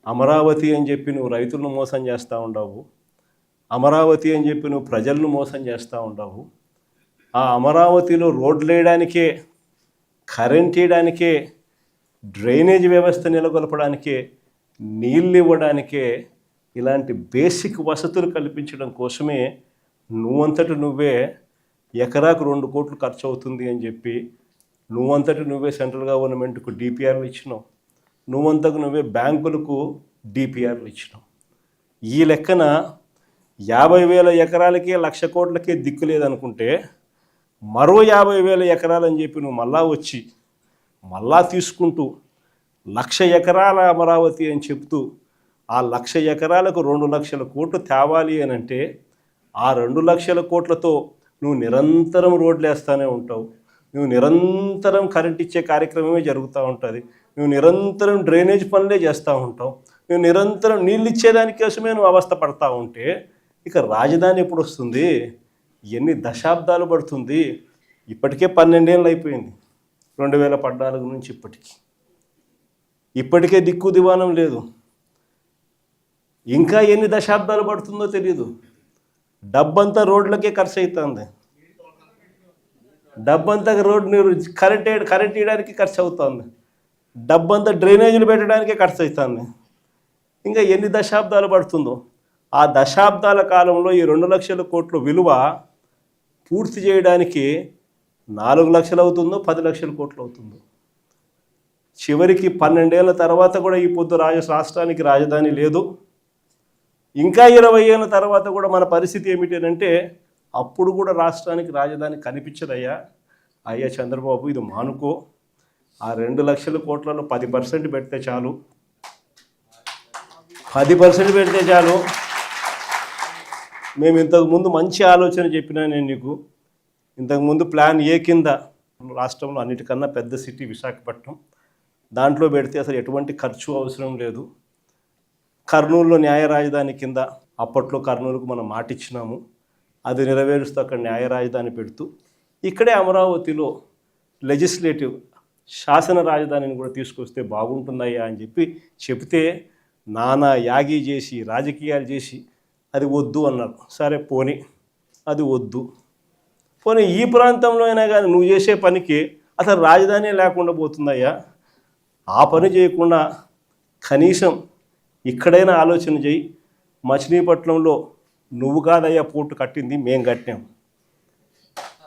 అమరావతి అని చెప్పి నువ్వు రైతులను మోసం చేస్తూ ఉండవు, అమరావతి అని చెప్పి నువ్వు ప్రజలను మోసం చేస్తూ ఉండవు. ఆ అమరావతిలో రోడ్లు వేయడానికే, కరెంట్ వేయడానికే, డ్రైనేజ్ వ్యవస్థ నెలకొల్పడానికే, నీళ్ళు ఇవ్వడానికే, ఇలాంటి బేసిక్ వసతులు కల్పించడం కోసమే నువ్వంతటి నువ్వే ఎకరాకు 2 కోట్లు ఖర్చు అవుతుంది అని చెప్పి నువ్వంతటి నువ్వే సెంట్రల్ గవర్నమెంట్కు డిపిఆర్లు ఇచ్చినావు, నువ్వంతకు నువ్వే బ్యాంకులకు డిపిఆర్లు ఇచ్చినావు. ఈ లెక్కన 50,000 ఎకరాలకే 1,00,000 కోట్లకే దిక్కు లేదనుకుంటే మరో 50,000 ఎకరాలని చెప్పి నువ్వు మళ్ళా తీసుకుంటూ 1,00,000 ఎకరాల అమరావతి అని చెప్తూ ఆ 1,00,000 ఎకరాలకు 2,00,000 కోట్లు తేవాలి అని అంటే ఆ 2,00,000 కోట్లతో నువ్వు నిరంతరం రోడ్లు వేస్తూనే ఉంటావు, నువ్వు నిరంతరం కరెంట్ ఇచ్చే కార్యక్రమమే జరుగుతూ ఉంటుంది, నువ్వు నిరంతరం డ్రైనేజ్ పనులే చేస్తూ ఉంటావు, నువ్వు నిరంతరం నీళ్ళు ఇచ్చేదాని కోసమే నువ్వు అవస్థ పడతా ఉంటే ఇక రాజధాని ఎప్పుడు వస్తుంది? ఎన్ని దశాబ్దాలు పడుతుంది? ఇప్పటికే 12 ఏళ్ళు అయిపోయింది 2014 నుంచి ఇప్పటికే దిక్కు దివానం లేదు. ఇంకా ఎన్ని దశాబ్దాలు పడుతుందో తెలియదు. డబ్బంతా రోడ్లకే ఖర్చు అవుతుంది, డబ్బంతా కరెంట్ వేయడానికి ఖర్చు అవుతుంది, డబ్బంతా డ్రైనేజీలు పెట్టడానికే ఖర్చు అవుతుంది. ఇంకా ఎన్ని దశాబ్దాలు పడుతుందో. ఆ దశాబ్దాల కాలంలో ఈ 2,00,000 కోట్ల విలువ పూర్తి చేయడానికి 4 లక్షలు అవుతుందో 10 లక్షల కోట్లు అవుతుందో. చివరికి 12 ఏళ్ళ తర్వాత కూడా ఈ పొద్దు రాష్ట్రానికి రాజధాని లేదు. ఇంకా 20 ఏళ్ళ తర్వాత కూడా మన పరిస్థితి ఏమిటి అంటే అప్పుడు కూడా రాష్ట్రానికి రాజధాని కనిపించదయ్యా. అయ్యా చంద్రబాబు, ఇది మానుకో. ఆ 2 లక్షల కోట్లలో 10% పెడితే చాలు, 10% పెడితే చాలు. మేము ఇంతకుముందు మంచి ఆలోచన చెప్పినా నేను నీకు. ఇంతకుముందు ప్లాన్ ఏ కింద రాష్ట్రంలో అన్నిటికన్నా పెద్ద సిటీ విశాఖపట్నం, దాంట్లో పెడితే అసలు ఎటువంటి ఖర్చు అవసరం లేదు. కర్నూలులో న్యాయ రాజధాని కింద అప్పట్లో కర్నూలుకు మనం మాటిచ్చినాము, అది నెరవేరుస్తూ అక్కడ న్యాయ రాజధాని పెడుతూ ఇక్కడే అమరావతిలో లెజిస్లేటివ్ శాసన రాజధానిని కూడా తీసుకొస్తే బాగుంటుందయ్యా అని చెప్తే నానా యాగి చేసి రాజకీయాలు చేసి అది వద్దు అన్నారు. సరే పోనీ, అది వద్దు. పోనీ ఈ ప్రాంతంలో అయినా కానీ నువ్వు చేసే పనికి అసలు రాజధాని లేకుండా పోతుందయ్యా. ఆ పని చేయకుండా కనీసం ఇక్కడైనా ఆలోచన చేయి. మచిలీపట్నంలో నువ్వు కాదయ్యా పోర్టు కట్టింది, మేము కట్టాం.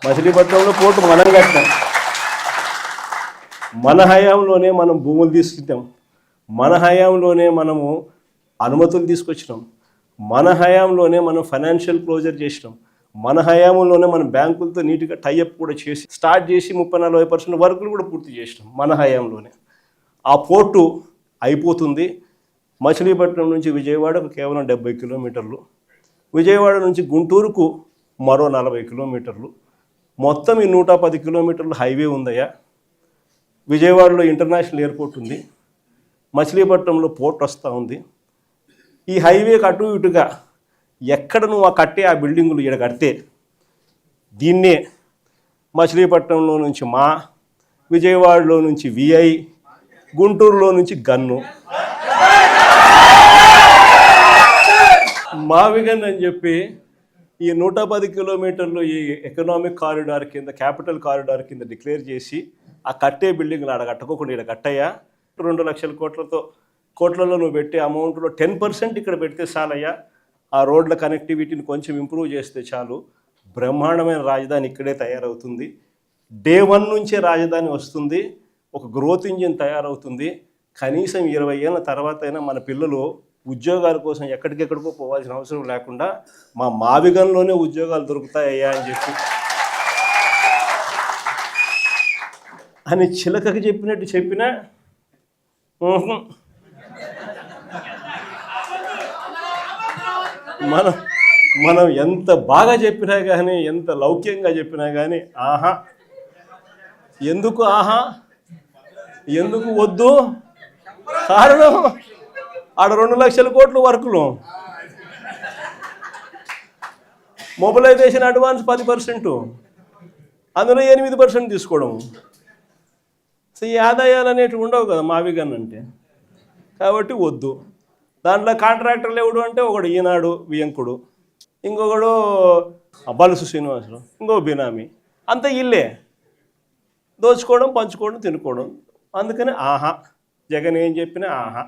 మచిలీపట్నంలో పోర్టు మనం కట్టాం. మన హయాంలోనే మనం భూములు తీసుకుంటాం, మన హయాంలోనే మనము అనుమతులు తీసుకొచ్చినాం, మన హయాంలోనే మనం ఫైనాన్షియల్ క్లోజర్ చేసినాం, మన హయాంలోనే మనం బ్యాంకులతో నీట్గా టైఅప్ కూడా చేసి స్టార్ట్ చేసి 30-40% వర్కులు కూడా పూర్తి చేసినాం మన హయాంలోనే. ఆ పోర్టు అయిపోతుంది. మచిలీపట్నం నుంచి విజయవాడకు కేవలం 70 కిలోమీటర్లు, విజయవాడ నుంచి గుంటూరుకు మరో 40 కిలోమీటర్లు, మొత్తం ఈ 110 కిలోమీటర్లు హైవే ఉందయ్యా. విజయవాడలో ఇంటర్నేషనల్ ఎయిర్పోర్ట్ ఉంది, మచిలీపట్నంలో పోర్ట్ వస్తూ ఉంది. ఈ హైవేకి అటు ఇటుగా ఎక్కడ నువ్వు ఆ బిల్డింగులు ఇక్కడ కడితే దీన్నే మచిలీపట్నంలో నుంచి విజయవాడలో నుంచి విఐ, గుంటూరులో నుంచి గన్ను, మావిగన్ అని చెప్పి ఈ 110 కిలోమీటర్లు ఈ ఎకనామిక్ కారిడార్ కింద, క్యాపిటల్ కారిడార్ కింద డిక్లేర్ చేసి ఆ కట్టే బిల్డింగ్లు ఆడ కట్టుకోకుండా ఇక్కడ కట్టయ్యా. 2 లక్షల కోట్లలో నువ్వు పెట్టే అమౌంట్లో 10% ఇక్కడ పెడితే చాలయ్యా. ఆ రోడ్ల కనెక్టివిటీని కొంచెం ఇంప్రూవ్ చేస్తే చాలు, బ్రహ్మాండమైన రాజధాని ఇక్కడే తయారవుతుంది. డే 1 నుంచే రాజధాని వస్తుంది, ఒక గ్రోత్ ఇంజిన్ తయారవుతుంది. కనీసం 20 ఏళ్ళ తర్వాత అయినా మన పిల్లలు ఉద్యోగాల కోసం ఎక్కడికెక్కడికో పోవాల్సిన అవసరం లేకుండా మా మావిగంలోనే ఉద్యోగాలు దొరుకుతాయ్యా అని అని చిలకకి చెప్పినట్టు చెప్పినా మనం ఎంత బాగా చెప్పినా కానీ, ఎంత లౌక్యంగా చెప్పినా కానీ ఎందుకు వద్దు? కారణం ఆడ 2 లక్షల కోట్లు వర్కులు, మొబిలైజేషన్ అడ్వాన్స్ 10%, అందులో 8% తీసుకోవడం. సో ఈ ఆదాయాలు అనేటివి ఉండవు కదా మావిగన్ అంటే. కాబట్టి వద్దు. దాంట్లో కాంట్రాక్టర్లు ఎవడు అంటే ఒకడు ఈనాడు వియంకుడు, ఇంకొకడు బలుసు శ్రీనివాసులు, ఇంకో బినామీ, అంత ఇల్లే దోచుకోవడం, పంచుకోవడం, తినుకోవడం. అందుకని ఆహా, జగన్ ఏం చెప్పినా ఆహా.